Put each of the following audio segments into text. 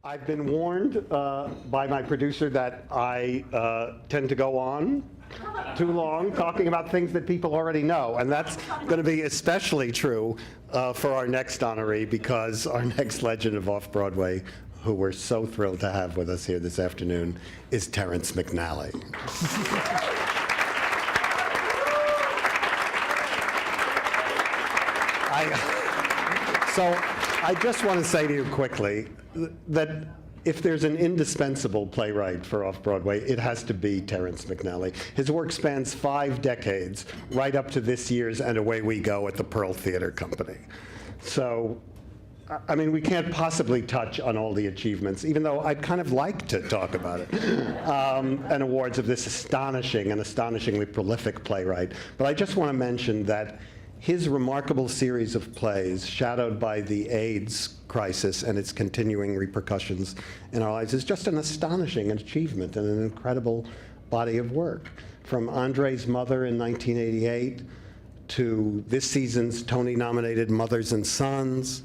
I've been warned by my producer that I tend to go on too long talking about things that people already know, and that's going to be especially true for our next honoree, because our next legend of Off-Broadway, who we're so thrilled to have with us here this afternoon, is Terrence McNally. So I just want to say to you quickly that if there's an indispensable playwright for Off-Broadway, it has to be Terrence McNally. His work spans 5 decades, right up to this year's And Away We Go at the Pearl Theater Company. So, I mean, we can't possibly touch on all the achievements, even though I'd kind of like to talk about it, and awards of this astonishing and astonishingly prolific playwright. But I just want to mention that his remarkable series of plays, shadowed by the AIDS crisis and its continuing repercussions in our lives, is just an astonishing achievement and an incredible body of work. From Andre's Mother in 1988 to this season's Tony-nominated Mothers and Sons,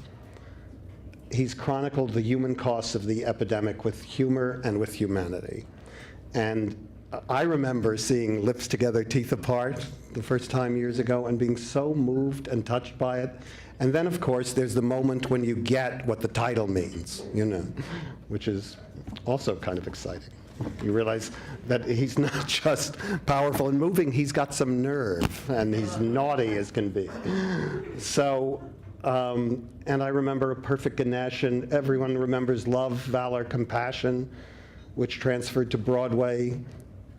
he's chronicled the human costs of the epidemic with humor and with humanity. And I remember seeing Lips Together, Teeth Apart the first time years ago and being so moved and touched by it. And then, of course, there's the moment when you get what the title means, you know, which is also kind of exciting. You realize that he's not just powerful and moving, he's got some nerve, and he's naughty as can be. So, and I remember A Perfect Ganesh, and everyone remembers Love, Valor, Compassion, which transferred to Broadway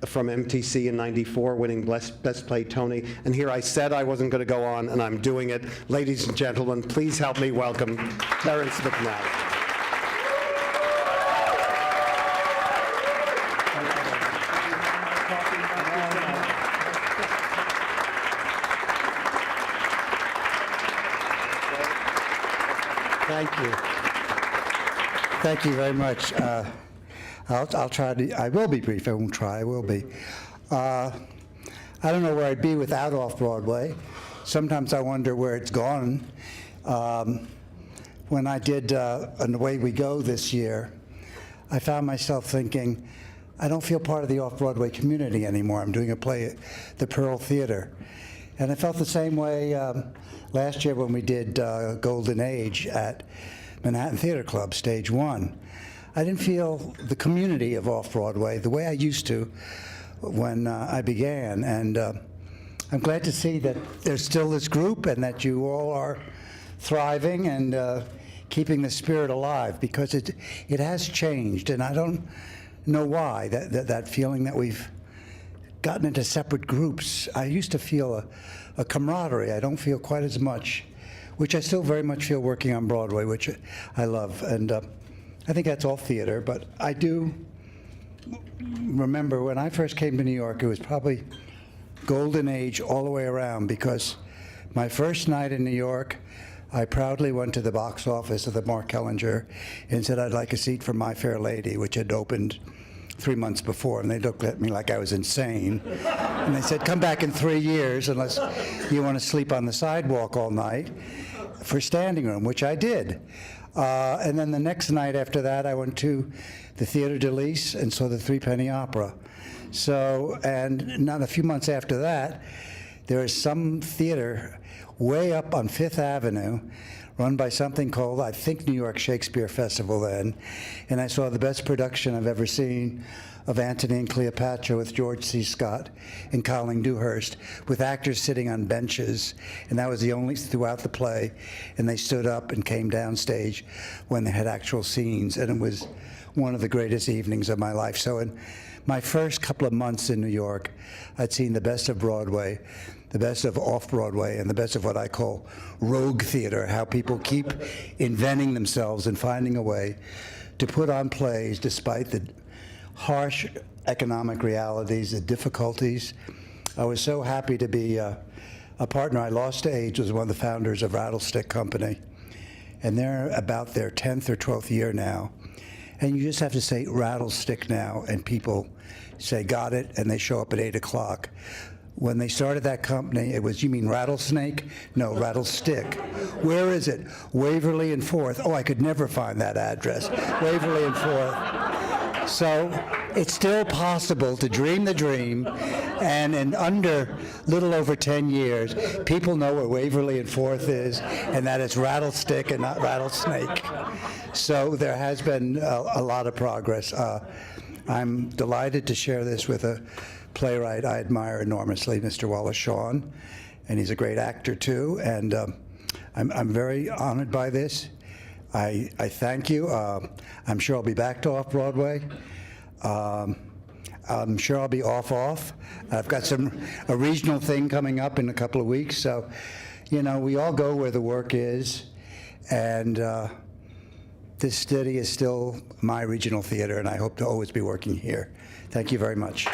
from MTC in '94, winning Best Play Tony. And here I said I wasn't going to go on, and I'm doing it. Ladies and gentlemen, please help me welcome Terrence McNally. Thank you. Thank you very much. I'll try to, I will be brief. I won't try, I will be. I don't know where I'd be without Off-Broadway. Sometimes I wonder where it's gone. When I did And Away We Go this year, I found myself thinking, I don't feel part of the Off-Broadway community anymore. I'm doing a play at the Pearl Theater. And I felt the same way last year when we did Golden Age at Manhattan Theater Club, Stage 1. I didn't feel the community of Off-Broadway the way I used to when I began. And I'm glad to see that there's still this group and that you all are thriving and keeping the spirit alive, because it has changed. And I don't know why, that feeling that we've gotten into separate groups. I used to feel a camaraderie. I don't feel quite as much, which I still very much feel working on Broadway, which I love. And I think that's all theater, but I do remember when I first came to New York, it was probably Golden Age all the way around, because my first night in New York, I proudly went to the box office of the Mark Hellinger and said I'd like a seat for My Fair Lady, which had opened 3 months before, and they looked at me like I was insane. And they said, come back in 3 years unless you want to sleep on the sidewalk all night for standing room, which I did. And then the next night after that, I went to the Theatre de Leash and saw the Threepenny Opera. So, and not a few months after that, there is some theater way up on Fifth Avenue run by something called, I think, New York Shakespeare Festival then. And I saw the best production I've ever seen of Antony and Cleopatra with George C. Scott and Colin Dewhurst, with actors sitting on benches. And that was the only throughout the play. And they stood up and came down stage when they had actual scenes. And it was one of the greatest evenings of my life. So in my first couple of months in New York, I'd seen the best of Broadway, the best of Off-Broadway, and the best of what I call rogue theater, how people keep inventing themselves and finding a way to put on plays despite the harsh economic realities, the difficulties. I was so happy to be a partner. I lost to AIDS, was one of the founders of Rattlestick Company, and they're about their 10th or 12th year now. And you just have to say Rattlestick now, and people say, got it, and they show up at 8 o'clock. when they started that company, it was, you mean Rattlesnake? No, Rattlestick. Where is it? Waverly and Fourth. Oh, I could never find that address. Waverly and Fourth. So it's still possible to dream the dream, and in under little over 10 years, people know where Waverly and Fourth is, and that it's Rattlestick and not Rattlesnake. So there has been a lot of progress. I'm delighted to share this with a playwright I admire enormously, Mr. Wallace Shawn, and he's a great actor too, and I'm very honored by this. I thank you. I'm sure I'll be back to Off Broadway. I'm sure I'll be off. I've got a regional thing coming up in a couple of weeks, so you know, we all go where the work is, and this city is still my regional theater, and I hope to always be working here. Thank you very much.